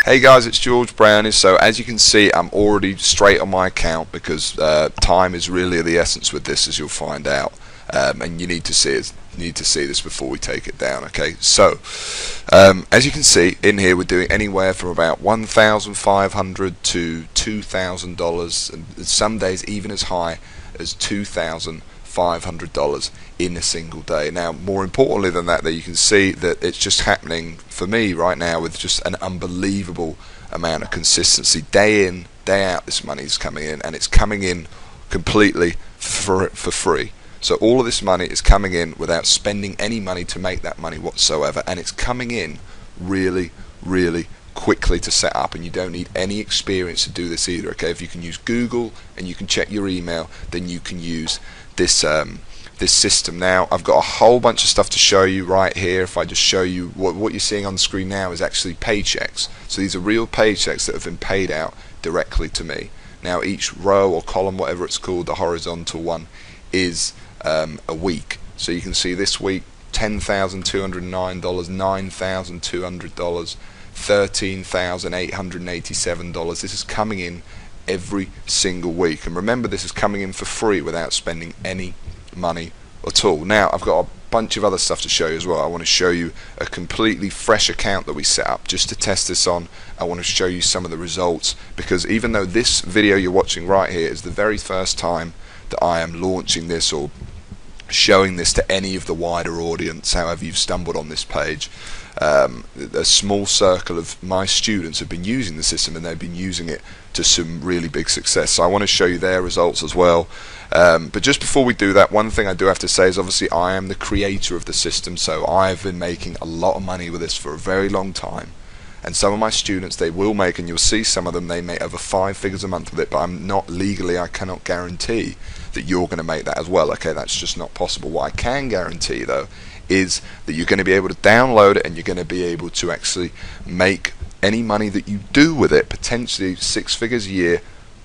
Hey guys, it's George Brownie. So as you can see, I'm already straight on my account because time is really the essence with this, as you'll find out. And you need to see this before we take it down. Okay, so as you can see in here, we're doing anywhere from about $1,500 to $2,000, and some days even as high as $2,500 in a single day. Now, more importantly than that, you can see that it's just happening for me right now with just an unbelievable amount of consistency. Day in, day out, this money is coming in, and it's coming in completely for free. So all of this money is coming in without spending any money to make that money whatsoever, and it's coming in really, really quickly to set up, and you don't need any experience to do this either. Okay, if you can use Google and you can check your email, then you can use this this system. Now, I've got a whole bunch of stuff to show you right here. If I just show you what you're seeing on the screen now is actually paychecks. So these are real paychecks that have been paid out directly to me. Now, each row or column, whatever it's called, the horizontal one, is a week. So you can see this week $10,209, $9,200, $13,887. This is coming in every single week, and remember, this is coming in for free without spending any money at all. Now, I've got a bunch of other stuff to show you as well. I want to show you a completely fresh account that we set up just to test this on. I want to show you some of the results, because even though this video you're watching right here is the very first time that I am launching this or showing this to any of the wider audience, however you've stumbled on this page, a small circle of my students have been using the system, and they've been using it to some really big success. So I want to show you their results as well. But just before we do that, one thing I do have to say is obviously I am the creator of the system, so I've been making a lot of money with this for a very long time. And some of my students, they will make, and you'll see some of them, they make over 5 figures a month with it, but I'm not legally, I cannot guarantee that you're going to make that as well. Okay, that's just not possible. What I can guarantee though is that you're going to be able to download it, and you're going to be able to actually make any money that you do with it, potentially 6 figures a year,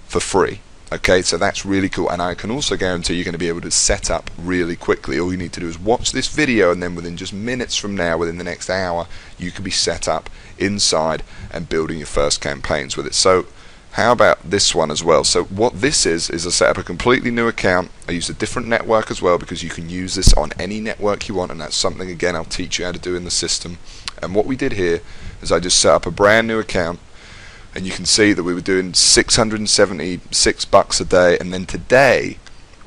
for free. Okay, so that's really cool, and I can also guarantee you're going to be able to set up really quickly. All you need to do is watch this video, and then within just minutes from now, within the next hour, you can be set up inside and building your first campaigns with it. So how about this one as well? So what this is I set up a completely new account. I use a different network as well, because you can use this on any network you want, and that's something, again, I'll teach you how to do in the system. And what we did here is I just set up a brand new account, and you can see that we were doing $676 a day, and then today,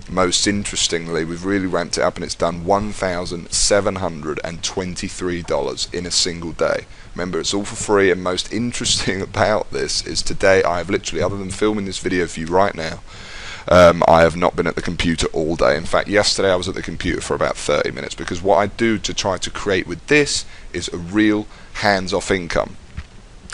most interestingly, we've really ramped it up, and it's done $1,723 in a single day. Remember, it's all for free, and most interesting about this is today I have literally, other than filming this video for you right now, I have not been at the computer all day. In fact, yesterday I was at the computer for about 30 minutes, because what I do to try to create with this is a real hands-off income.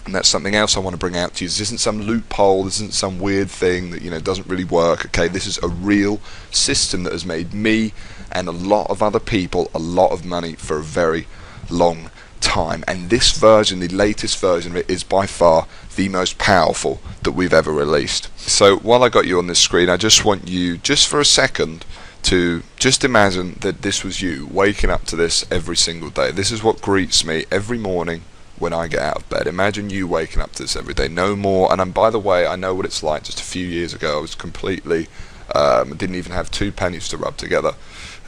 And that's something else I want to bring out to you. This isn't some loophole, this isn't some weird thing that, you know, doesn't really work. Okay, this is a real system that has made me and a lot of other people a lot of money for a very long time. And this version, the latest version of it, is by far the most powerful that we've ever released. So while I got you on this screen, I just want you, just for a second, to just imagine that this was you waking up to this every single day. This is what greets me every morning when I get out of bed. Imagine you waking up to this every day, no more. And by the way, I know what it's like. Just a few years ago, I was completely didn't even have 2 pennies to rub together,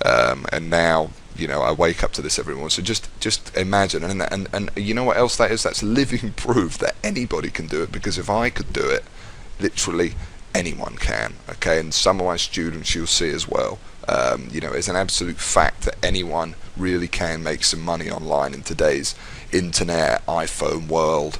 and now, you know, I wake up to this every morning. So just imagine, and you know what else that is? That's living proof that anybody can do it, because if I could do it, literally anyone can. Okay, and some of my students you'll see as well. You know, it's an absolute fact that anyone really can make some money online in today's internet, iPhone world.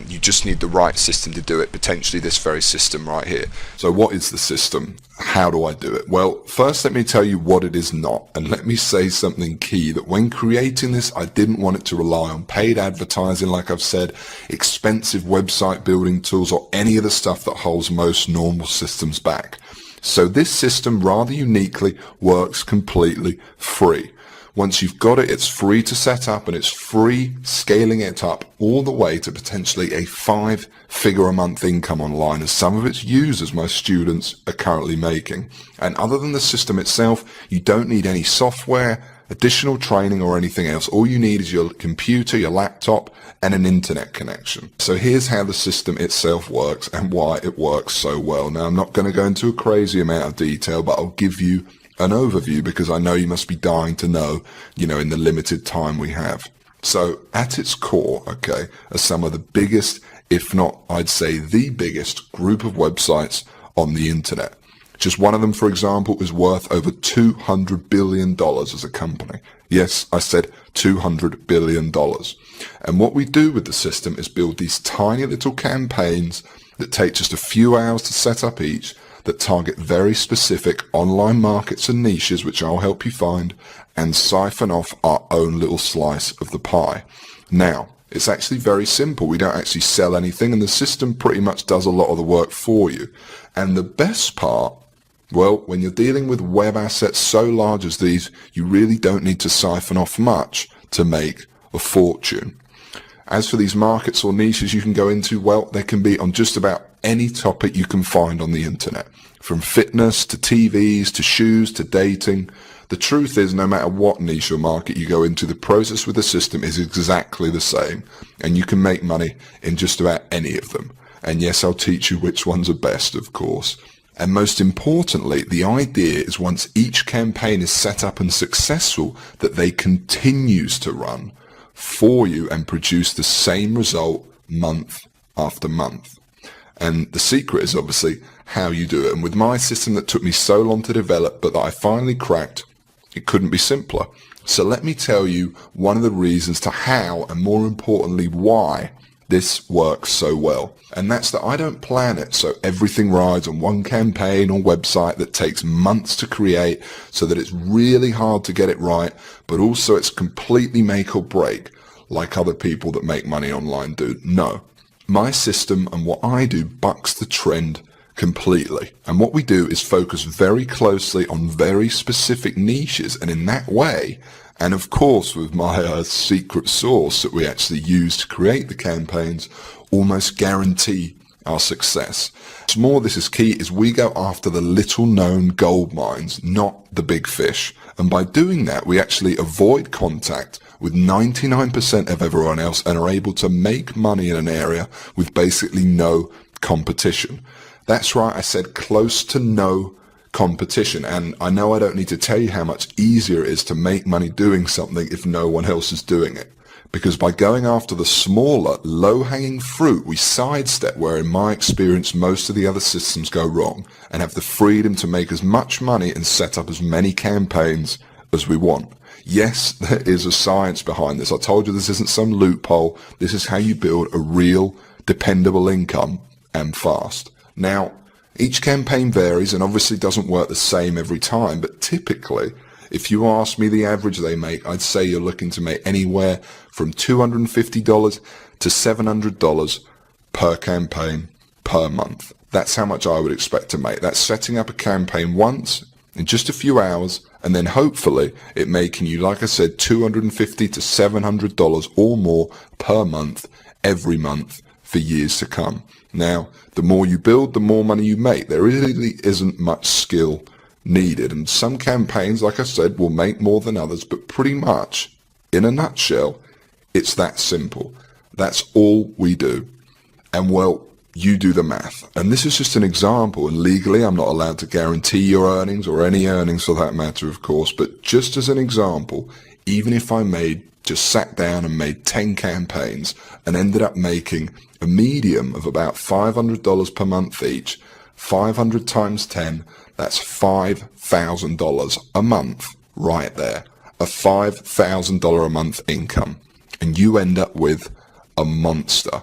You just need the right system to do it, potentially this very system right here. So what is the system? How do I do it? Well, first let me tell you what it is not, and let me say something key, that when creating this, I didn't want it to rely on paid advertising, like I've said, expensive website building tools, or any of the stuff that holds most normal systems back. So this system, rather uniquely, works completely free. Once you've got it, it's free to set up, and it's free scaling it up all the way to potentially a 5-figure a month income online, as some of its users, my students, are currently making. And other than the system itself, you don't need any software, additional training or anything else. All you need is your computer, your laptop, and an internet connection. So here's how the system itself works and why it works so well. Now, I'm not going to go into a crazy amount of detail, but I'll give you an overview because I know you must be dying to know, in the limited time we have. So at its core, okay, are some of the biggest, if not, I'd say the biggest group of websites on the internet. Just one of them, for example, is worth over $200 billion as a company. Yes, I said $200 billion. And what we do with the system is build these tiny little campaigns that take just a few hours to set up each, that target very specific online markets and niches, which I'll help you find, and siphon off our own little slice of the pie. Now, it's actually very simple. We don't actually sell anything, and the system pretty much does a lot of the work for you. And the best part, well, when you're dealing with web assets so large as these, you really don't need to siphon off much to make a fortune. As for these markets or niches you can go into, well, they can be on just about any topic you can find on the internet. From fitness to TVs to shoes to dating. The truth is, no matter what niche or market you go into, the process with the system is exactly the same, and you can make money in just about any of them. And yes, I'll teach you which ones are best, of course. And most importantly, the idea is once each campaign is set up and successful, that they continues to run for you and produce the same result month after month. And the secret is obviously how you do it. And with my system that took me so long to develop, but that I finally cracked, it couldn't be simpler. So let me tell you one of the reasons to how, and more importantly, why this works so well. And that's that I don't plan it so everything rides on one campaign or website that takes months to create, so that it's really hard to get it right, but also it's completely make or break like other people that make money online do. No. My system and what I do bucks the trend completely. And what we do is focus very closely on very specific niches, and in that way, and of course with my secret sauce that we actually use to create the campaigns, almost guarantee our success. What's more, this is key, is we go after the little known gold mines, not the big fish. And by doing that, we actually avoid contact with 99% of everyone else and are able to make money in an area with basically no competition. That's right, I said close to no competition. And I know I don't need to tell you how much easier it is to make money doing something if no one else is doing it. Because by going after the smaller, low-hanging fruit, we sidestep where, in my experience, most of the other systems go wrong, and have the freedom to make as much money and set up as many campaigns as we want. Yes, there is a science behind this. I told you this isn't some loophole. This is how you build a real, dependable income, and fast. Now, each campaign varies and obviously doesn't work the same every time, but typically, if you ask me the average they make, I'd say you're looking to make anywhere from $250 to $700 per campaign per month. That's how much I would expect to make. That's setting up a campaign once in just a few hours, and then hopefully it making you, like I said, $250 to $700 or more per month, every month for years to come. Now, the more you build, the more money you make. There really isn't much skill needed, and some campaigns, like I said, will make more than others, but pretty much, in a nutshell, it's that simple. That's all we do. And well, you do the math. And this is just an example, and legally I'm not allowed to guarantee your earnings, or any earnings for that matter, of course, but just as an example, even if I just sat down and made 10 campaigns and ended up making a medium of about $500 per month each, 500 times 10, that's $5,000 a month right there. A $5,000 a month income. And you end up with a monster.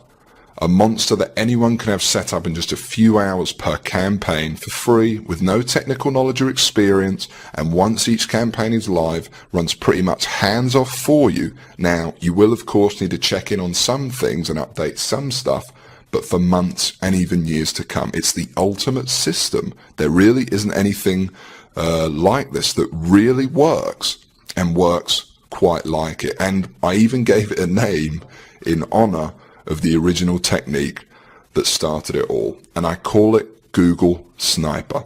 A monster that anyone can have set up in just a few hours per campaign for free, with no technical knowledge or experience, and once each campaign is live, runs pretty much hands off for you. Now, you will of course need to check in on some things and update some stuff, but for months and even years to come. It's the ultimate system. There really isn't anything like this that really works, and works quite like it. And I even gave it a name in honor of the original technique that started it all, and I call it Google Sniper.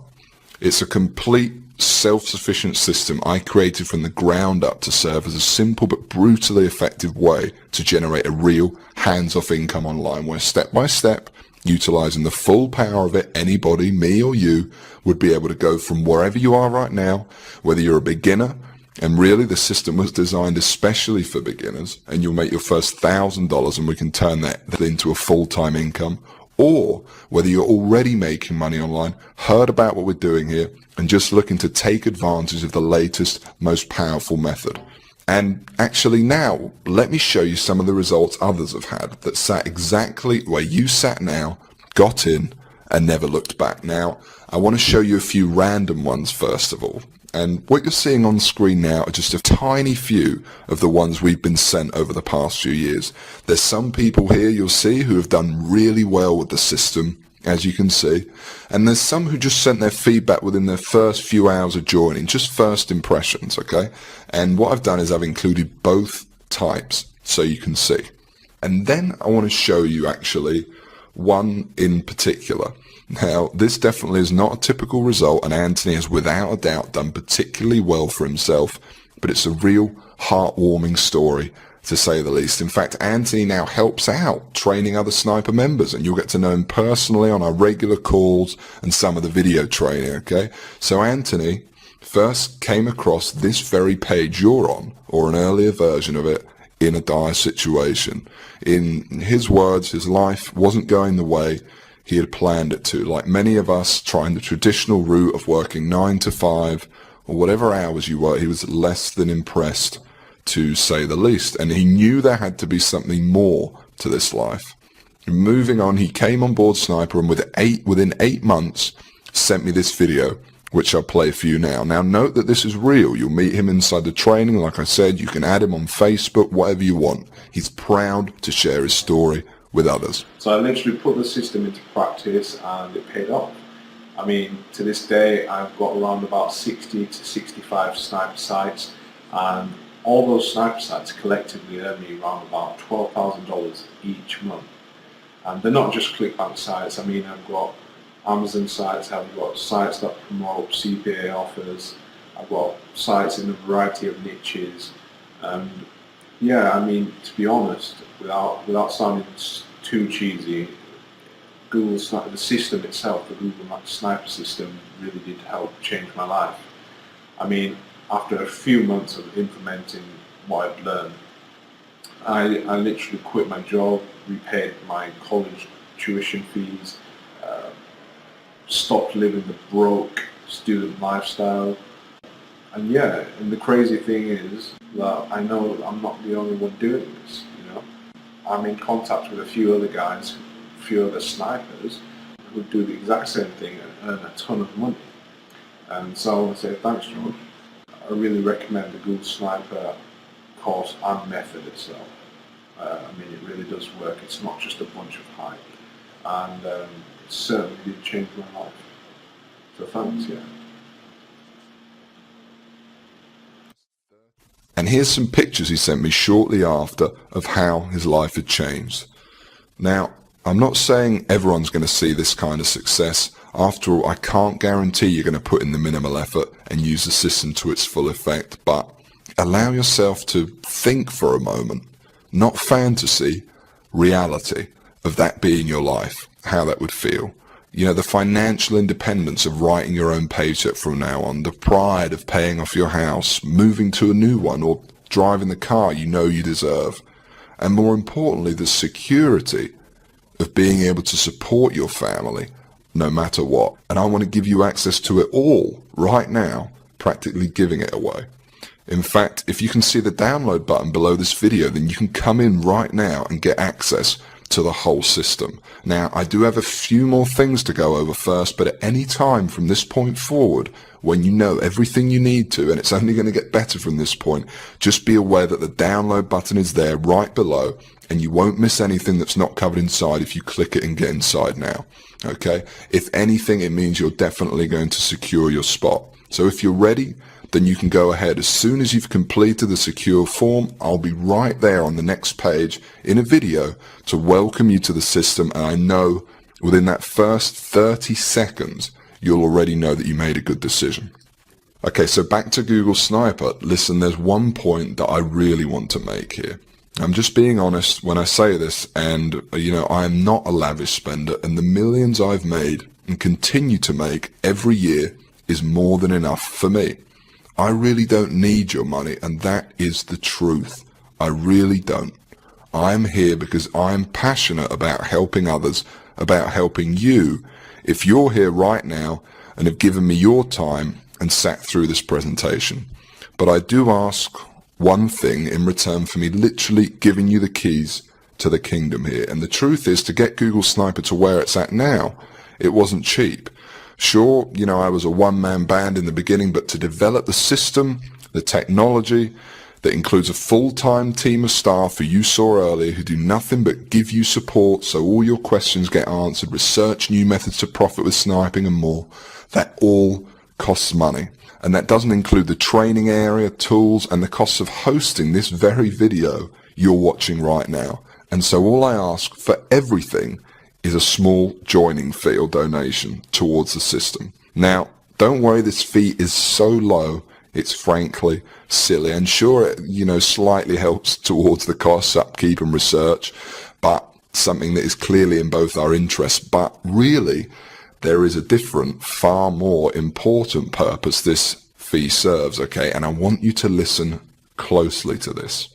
It's a complete self-sufficient system I created from the ground up to serve as a simple but brutally effective way to generate a real hands-off income online, where step by step, utilizing the full power of it, anybody, me or you, would be able to go from wherever you are right now, whether you're a beginner, and really the system was designed especially for beginners, and you'll make your first $1,000 and we can turn that into a full-time income, or whether you're already making money online, heard about what we're doing here, and just looking to take advantage of the latest, most powerful method. And actually now, let me show you some of the results others have had that sat exactly where you sat now, got in, and never looked back. Now, I want to show you a few random ones first of all. And what you're seeing on screen now are just a tiny few of the ones we've been sent over the past few years. There's some people here you'll see who have done really well with the system, as you can see. And there's some who just sent their feedback within their first few hours of joining, just first impressions, okay? And what I've done is I've included both types so you can see. And then I want to show you actually one in particular. Now, this definitely is not a typical result, and Anthony has without a doubt done particularly well for himself, but it's a real heartwarming story, to say the least. In fact, Anthony now helps out training other sniper members, and you'll get to know him personally on our regular calls and some of the video training, okay? So Anthony first came across this very page you're on, or an earlier version of it, in a dire situation. In his words, his life wasn't going the way he had planned it to. Like many of us trying the traditional route of working 9 to 5 or whatever hours you work, he was less than impressed, to say the least. And he knew there had to be something more to this life. Moving on, he came on board Sniper, and within 8 months sent me this video, which I'll play for you now. Now note that this is real. You'll meet him inside the training. Like I said, you can add him on Facebook, whatever you want. He's proud to share his story with others. So I literally put the system into practice and it paid off. I mean, to this day I've got around about 60 to 65 sniper sites, and all those sniper sites collectively earn me around about $12,000 each month. And they're not just clickbank sites. I mean, I've got Amazon sites, I've got sites that promote CPA offers, I've got sites in a variety of niches. Yeah, I mean, to be honest, without sounding too cheesy, the system itself, the Google Sniper system, really did help change my life. I mean, after a few months of implementing what I've learned, I literally quit my job, repaid my college tuition fees, stopped living the broke student lifestyle. And yeah, and the crazy thing is that I know I'm not the only one doing this, you know. I'm in contact with a few other guys, a few other snipers who do the exact same thing and earn a ton of money. And so I want to say thanks, George. I really recommend the Google Sniper course and method itself. I mean, it really does work. It's not just a bunch of hype. And it certainly did change my life. So thanks, yeah. And here's some pictures he sent me shortly after of how his life had changed. Now, I'm not saying everyone's going to see this kind of success. After all, I can't guarantee you're going to put in the minimal effort and use the system to its full effect, but allow yourself to think for a moment, not fantasy, reality of that being your life, how that would feel. You know, the financial independence of writing your own paycheck from now on, the pride of paying off your house, moving to a new one, or driving the car you know you deserve. And more importantly, the security of being able to support your family no matter what. And I want to give you access to it all right now, practically giving it away. In fact, if you can see the download button below this video, then you can come in right now and get access to the whole system. Now, I do have a few more things to go over first, but at any time from this point forward, when you know everything you need to, and it's only going to get better from this point, just be aware that the download button is there right below, and you won't miss anything that's not covered inside if you click it and get inside now. Okay? If anything, it means you're definitely going to secure your spot. So if you're ready, then you can go ahead. As soon as you've completed the secure form, I'll be right there on the next page in a video to welcome you to the system, and I know within that first 30 seconds, you'll already know that you made a good decision. Okay, so back to Google Sniper. Listen, there's one point that I really want to make here. I'm just being honest when I say this, and, I am not a lavish spender, and the millions I've made and continue to make every year is more than enough for me. I really don't need your money, and that is the truth. I really don't. I'm here because I'm passionate about helping others, about helping you. If you're here right now and have given me your time and sat through this presentation. But I do ask one thing in return for me literally giving you the keys to the kingdom here. And the truth is, to get Google Sniper to where it's at now, it wasn't cheap. Sure, I was a one-man band in the beginning, but to develop the system, the technology, that includes a full-time team of staff who you saw earlier who do nothing but give you support so all your questions get answered, research new methods to profit with sniping and more, that all costs money. And that doesn't include the training area, tools, and the costs of hosting this very video you're watching right now. And so all I ask for everything is a small joining fee or donation towards the system. Now, don't worry, this fee is so low, it's frankly silly. And sure, it, slightly helps towards the costs, upkeep and research, but something that is clearly in both our interests. But really, there is a different, far more important purpose this fee serves, okay? And I want you to listen closely to this.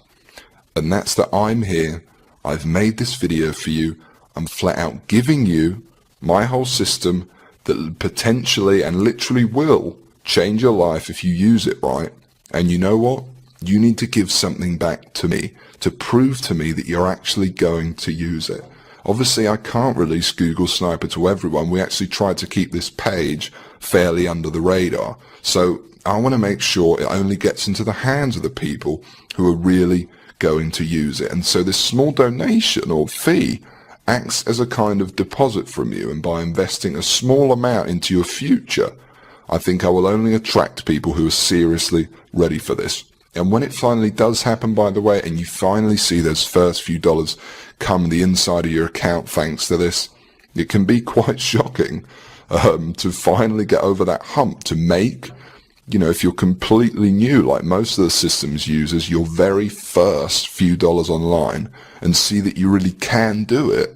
And that's that I'm here, I've made this video for you, I'm flat out giving you my whole system that potentially and literally will change your life if you use it right. And you know what? You need to give something back to me to prove to me that you're actually going to use it. Obviously, I can't release Google Sniper to everyone. We actually tried to keep this page fairly under the radar. So I want to make sure it only gets into the hands of the people who are really going to use it. And so this small donation or fee acts as a kind of deposit from you. And by investing a small amount into your future, I think I will only attract people who are seriously ready for this. And when it finally does happen, by the way, and you finally see those first few dollars come the inside of your account thanks to this, it can be quite shocking to finally get over that hump, to make, if you're completely new, like most of the systems users, your very first few dollars online and see that you really can do it.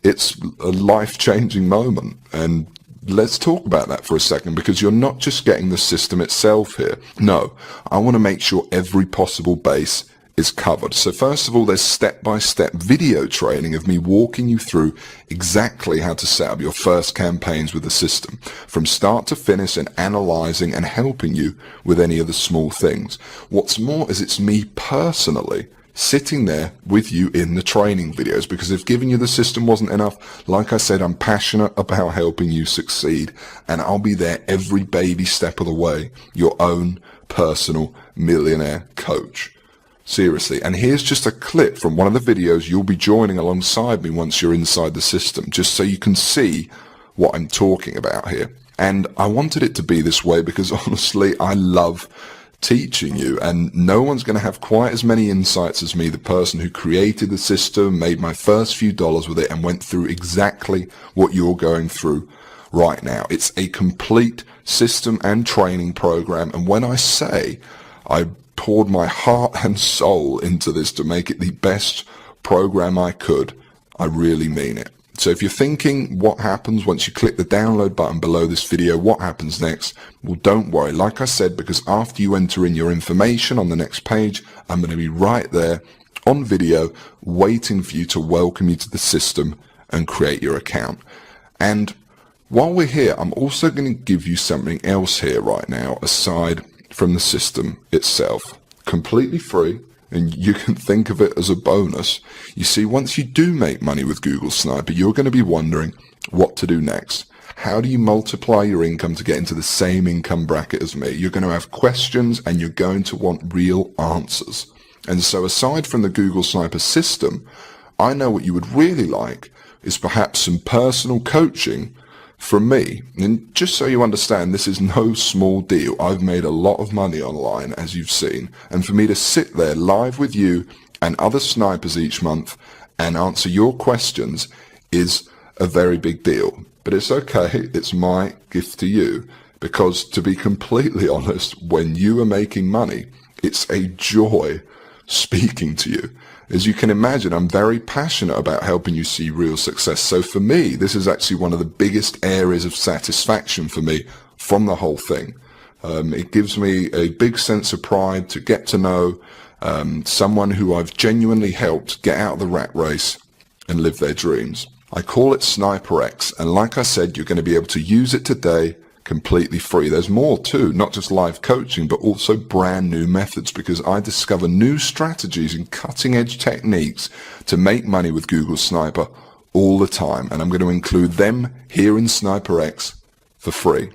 It's a life-changing moment. And let's talk about that for a second, because you're not just getting the system itself here. No, I want to make sure every possible base is covered. So first of all, there's step-by-step video training of me walking you through exactly how to set up your first campaigns with the system, from start to finish, and analyzing and helping you with any of the small things. What's more is it's me personally sitting there with you in the training videos, because if giving you the system wasn't enough, like I said, I'm passionate about helping you succeed, and I'll be there every baby step of the way, your own personal millionaire coach. Seriously. And here's just a clip from one of the videos you'll be joining alongside me once you're inside the system, just so you can see what I'm talking about here. And I wanted it to be this way because honestly, I love teaching you, and no one's going to have quite as many insights as me, the person who created the system, made my first few dollars with it, and went through exactly what you're going through right now. It's a complete system and training program, and when I say I poured my heart and soul into this to make it the best program I could, I really mean it. So if you're thinking what happens once you click the download button below this video, what happens next? Well, don't worry. Like I said, because after you enter in your information on the next page, I'm going to be right there on video waiting for you to welcome you to the system and create your account. And while we're here, I'm also going to give you something else here right now aside from the system itself, completely free. And you can think of it as a bonus. You see, once you do make money with Google Sniper, you're going to be wondering what to do next. How do you multiply your income to get into the same income bracket as me? You're going to have questions and you're going to want real answers. And so aside from the Google Sniper system, I know what you would really like is perhaps some personal coaching from me. And just so you understand, this is no small deal. I've made a lot of money online, as you've seen, and for me to sit there live with you and other snipers each month and answer your questions is a very big deal. But it's okay, it's my gift to you, because to be completely honest, when you are making money, it's a joy speaking to you. As you can imagine, I'm very passionate about helping you see real success. So for me, this is actually one of the biggest areas of satisfaction for me from the whole thing. It gives me a big sense of pride to get to know someone who I've genuinely helped get out of the rat race and live their dreams. I call it Sniper X, and like I said, you're going to be able to use it today completely free. There's more too, not just live coaching, but also brand new methods, because I discover new strategies and cutting edge techniques to make money with Google Sniper all the time, and I'm going to include them here in Sniper X for free.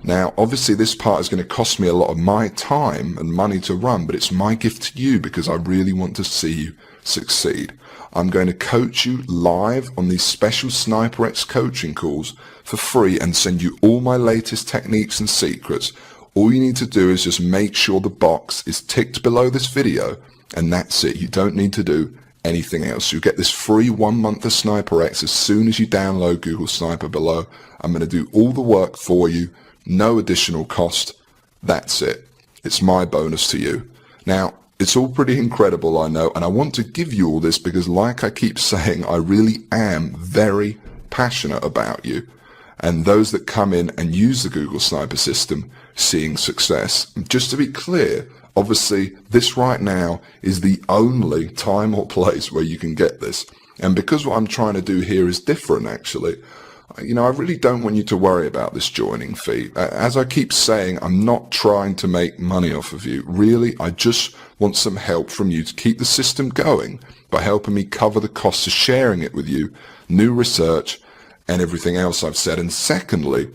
Now, obviously this part is going to cost me a lot of my time and money to run, but it's my gift to you because I really want to see you succeed. I'm going to coach you live on these special Sniper X coaching calls for free and send you all my latest techniques and secrets. All you need to do is just make sure the box is ticked below this video, and that's it. You don't need to do anything else. You get this free 1 month of Sniper X as soon as you download Google Sniper below. I'm going to do all the work for you, no additional cost. That's it. It's my bonus to you. Now, it's all pretty incredible, I know, and I want to give you all this because, like I keep saying, I really am very passionate about you and those that come in and use the Google Sniper system seeing success. Just to be clear, obviously this right now is the only time or place where you can get this, and because what I'm trying to do here is different, actually, I really don't want you to worry about this joining fee. As I keep saying, I'm not trying to make money off of you. Really, I just want some help from you to keep the system going by helping me cover the costs of sharing it with you, new research, and everything else I've said. And secondly,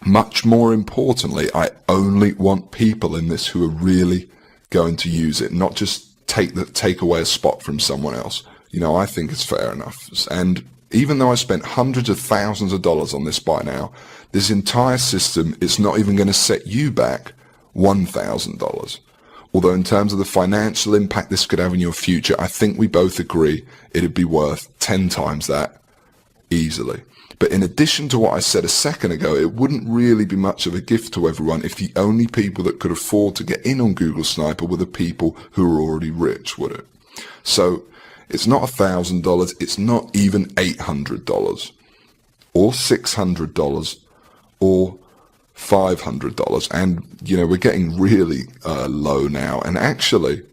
much more importantly, I only want people in this who are really going to use it, not just take away a spot from someone else. I think it's fair enough. And even though I spent hundreds of thousands of dollars on this by now, this entire system is not even going to set you back $1,000. Although in terms of the financial impact this could have in your future, I think we both agree it'd be worth 10 times that easily. But in addition to what I said a second ago, it wouldn't really be much of a gift to everyone if the only people that could afford to get in on Google Sniper were the people who are already rich, would it? So it's not $1,000, it's not even $800 or $600 or $500. And, we're getting really low now. And actually,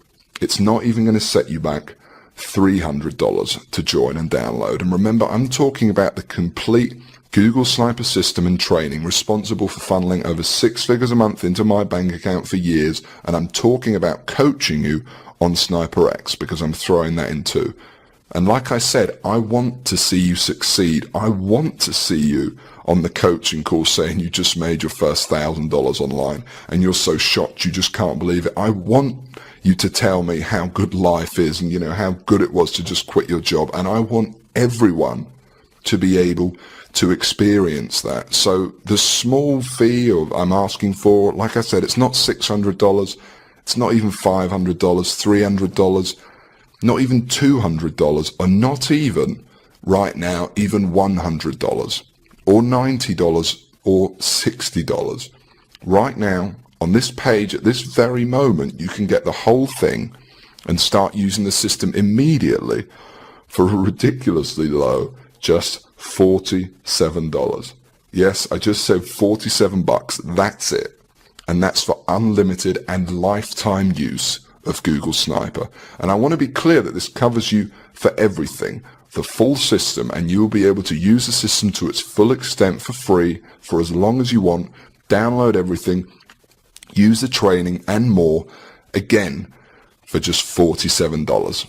it's not even going to set you back $300 to join and download. And remember, I'm talking about the complete Google Sniper system and training responsible for funneling over 6 figures a month into my bank account for years. And I'm talking about coaching you on Sniper X because I'm throwing that in too. And like I said, I want to see you succeed. I want to see you on the coaching course saying you just made your first $1,000 online and you're so shocked you just can't believe it. I want you to tell me how good life is and how good it was to just quit your job. And I want everyone to be able to experience that. So the small fee I'm asking for, like I said, it's not $600. It's not even $500, $300, not even $200, or not even, right now, even $100, or $90, or $60. Right now, on this page, at this very moment, you can get the whole thing and start using the system immediately for a ridiculously low, just $47. Yes, I just said $47, that's it. And that's for unlimited and lifetime use of Google Sniper. And I want to be clear that this covers you for everything, the full system, and you'll be able to use the system to its full extent for free for as long as you want, download everything, use the training and more, again, for just $47.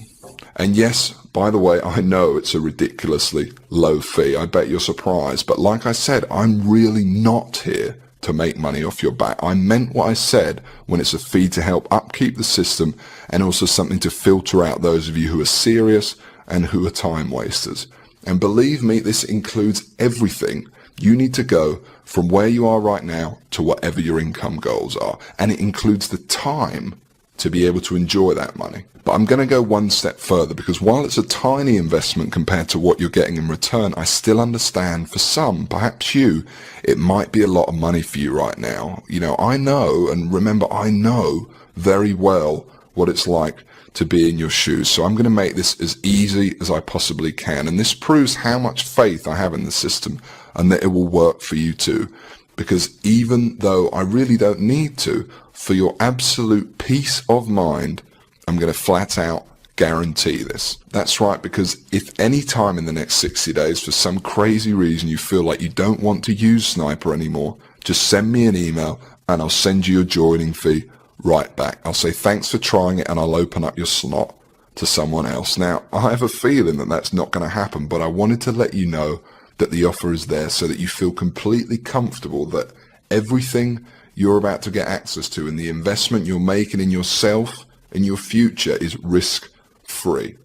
And yes, by the way, I know it's a ridiculously low fee. I bet you're surprised. But like I said, I'm really not here to make money off your back. I meant what I said when it's a fee to help upkeep the system and also something to filter out those of you who are serious and who are time wasters. And believe me, this includes everything. You need to go from where you are right now to whatever your income goals are. And it includes the time to be able to enjoy that money. But I'm going to go one step further, because while it's a tiny investment compared to what you're getting in return, I still understand for some, perhaps you, it might be a lot of money for you right now. You know, I know, and remember, I know very well what it's like to be in your shoes. So I'm going to make this as easy as I possibly can. And this proves how much faith I have in the system and that it will work for you too. Because even though I really don't need to, for your absolute peace of mind, I'm going to flat out guarantee this. That's right, because if any time in the next 60 days, for some crazy reason, you feel like you don't want to use Sniper anymore, just send me an email and I'll send you your joining fee right back. I'll say thanks for trying it and I'll open up your slot to someone else. Now, I have a feeling that that's not going to happen, but I wanted to let you know that the offer is there so that you feel completely comfortable that everything you're about to get access to and the investment you're making in yourself and your future is risk-free.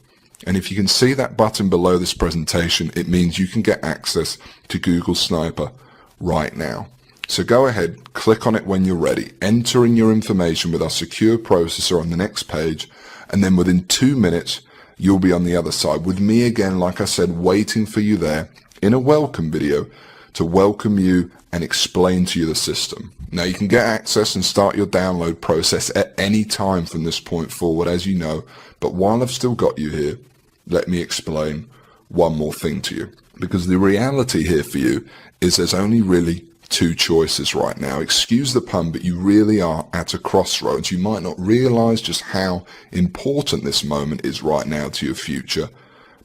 And if you can see that button below this presentation, it means you can get access to Google Sniper right now. So go ahead, click on it when you're ready, enter in your information with our secure processor on the next page, and then within 2 minutes, you'll be on the other side with me again, like I said, waiting for you there in a welcome video to welcome you and explain to you the system. Now you can get access and start your download process at any time from this point forward, as you know, but while I've still got you here, let me explain one more thing to you. Because the reality here for you is there's only really two choices right now. Excuse the pun, but you really are at a crossroads. You might not realize just how important this moment is right now to your future,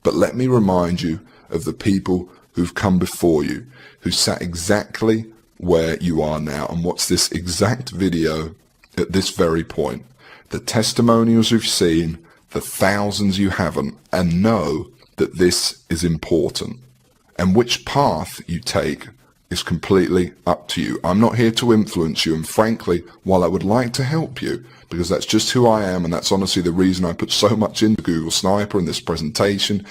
but let me remind you of the people who've come before you, who sat exactly where you are now and watch this exact video at this very point. The testimonials you've seen, the thousands you haven't, and know that this is important. And which path you take is completely up to you. I'm not here to influence you, and frankly, while I would like to help you, because that's just who I am, and that's honestly the reason I put so much into Google Sniper in this presentation,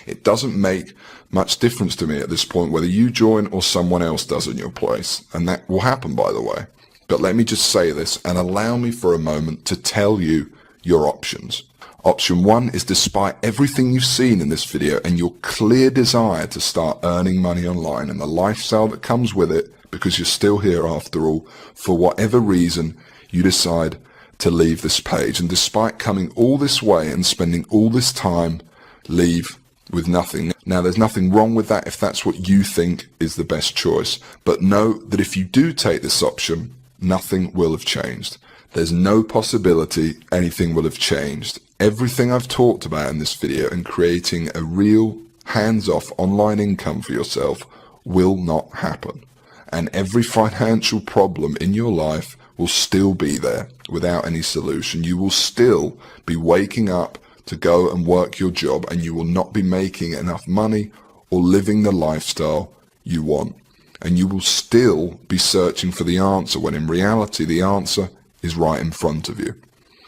it doesn't make much difference to me at this point whether you join or someone else does in your place. And that will happen, by the way. But let me just say this and allow me for a moment to tell you your options. Option one is, despite everything you've seen in this video and your clear desire to start earning money online and the lifestyle that comes with it, because you're still here after all, for whatever reason, you decide to leave this page. And despite coming all this way and spending all this time, leave with nothing. Now, there's nothing wrong with that if that's what you think is the best choice. But know that if you do take this option, nothing will have changed. There's no possibility anything will have changed. Everything I've talked about in this video and creating a real hands-off online income for yourself will not happen. And every financial problem in your life will still be there without any solution. You will still be waking up to go and work your job, and you will not be making enough money or living the lifestyle you want. And you will still be searching for the answer when in reality the answer is right in front of you.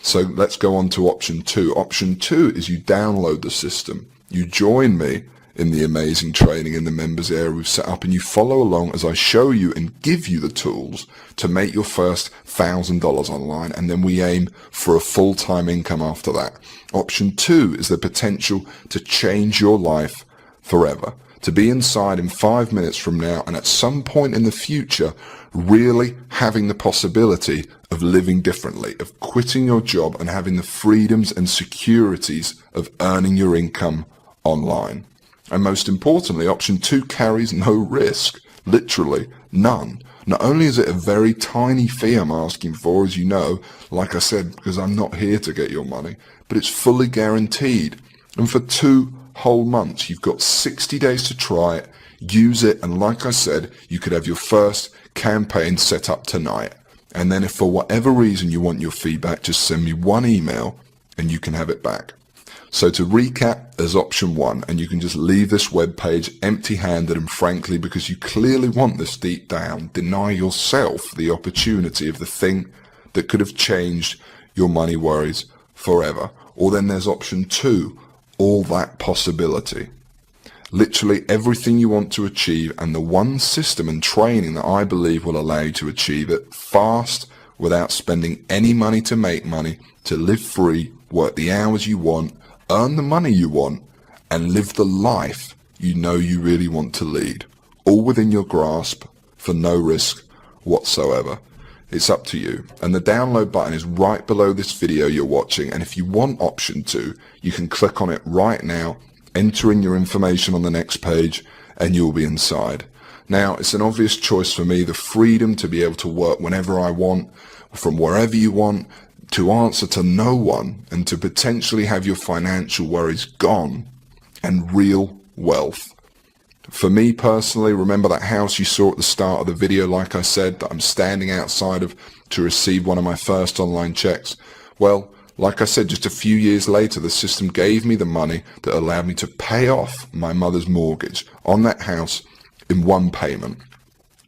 So let's go on to option two. Option two is you download the system. You join me in the amazing training in the members area we've set up, and you follow along as I show you and give you the tools to make your first $1,000 online, and then we aim for a full-time income after that. Option two is the potential to change your life forever, to be inside in 5 minutes from now and at some point in the future really having the possibility of living differently, of quitting your job and having the freedoms and securities of earning your income online. And most importantly, option two carries no risk, literally none. Not only is it a very tiny fee I'm asking for, as you know, like I said, because I'm not here to get your money, but it's fully guaranteed. And for 2 whole months, you've got 60 days to try it, use it, and like I said, you could have your first campaign set up tonight. And then if for whatever reason you want your feedback, just send me one email and you can have it back. So to recap, there's option one, and you can just leave this web page empty-handed, and frankly, because you clearly want this deep down, deny yourself the opportunity of the thing that could have changed your money worries forever. Or then there's option two, all that possibility. Literally everything you want to achieve, and the one system and training that I believe will allow you to achieve it fast, without spending any money to make money, to live free, work the hours you want, earn the money you want, and live the life you know you really want to lead, all within your grasp for no risk whatsoever. It's up to you. And the download button is right below this video you're watching, and if you want option 2, you can click on it right now, enter in your information on the next page, and you'll be inside. Now, it's an obvious choice for me, the freedom to be able to work whenever I want, from wherever you want, to answer to no one, and to potentially have your financial worries gone, and real wealth. For me personally, remember that house you saw at the start of the video, like I said, that I'm standing outside of to receive one of my first online checks? Well, like I said, just a few years later, the system gave me the money that allowed me to pay off my mother's mortgage on that house in one payment,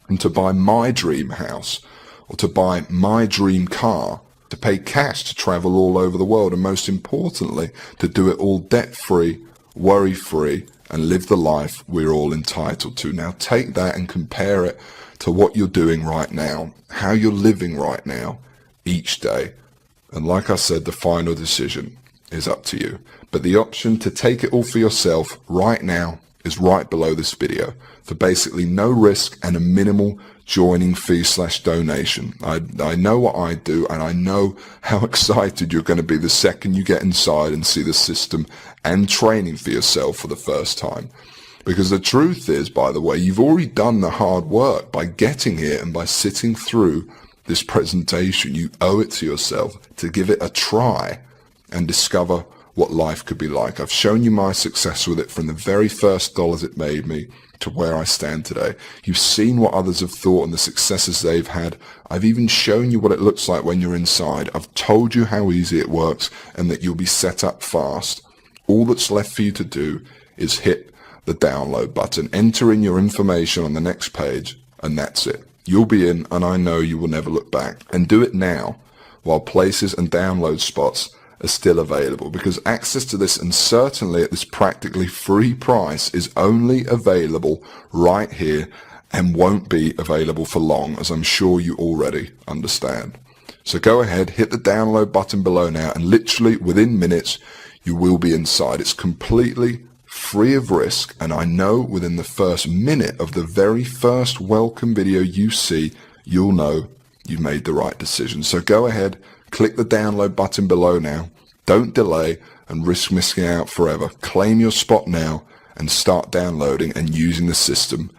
and to buy my dream house, or to buy my dream car, to pay cash to travel all over the world, and most importantly, to do it all debt-free, worry-free, and live the life we're all entitled to. Now take that and compare it to what you're doing right now, how you're living right now, each day. And like I said, the final decision is up to you. But the option to take it all for yourself right now is right below this video, for basically no risk and a minimal joining fee/donation. I know what I do, and I know how excited you're going to be the second you get inside and see the system and training for yourself for the first time. Because the truth is, by the way, you've already done the hard work by getting here and by sitting through this presentation. You owe it to yourself to give it a try and discover what life could be like. I've shown you my success with it from the very first dollars it made me to where I stand today. You've seen what others have thought and the successes they've had. I've even shown you what it looks like when you're inside. I've told you how easy it works and that you'll be set up fast. All that's left for you to do is hit the download button, enter in your information on the next page, and that's it. You'll be in, and I know you will never look back. And do it now, while places and download spots are still available, because access to this, and certainly at this practically free price, is only available right here and won't be available for long, as I'm sure you already understand. So go ahead, hit the download button below now, and literally within minutes you will be inside. It's completely free of risk, and I know within the first minute of the very first welcome video you see, you'll know you've made the right decision. So go ahead, click the download button below now. Don't delay and risk missing out forever. Claim your spot now and start downloading and using the system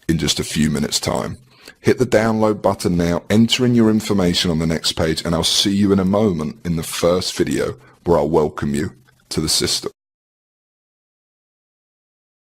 in just a few minutes' time. Hit the download button now, enter in your information on the next page, and I'll see you in a moment in the first video where I'll welcome you to the system.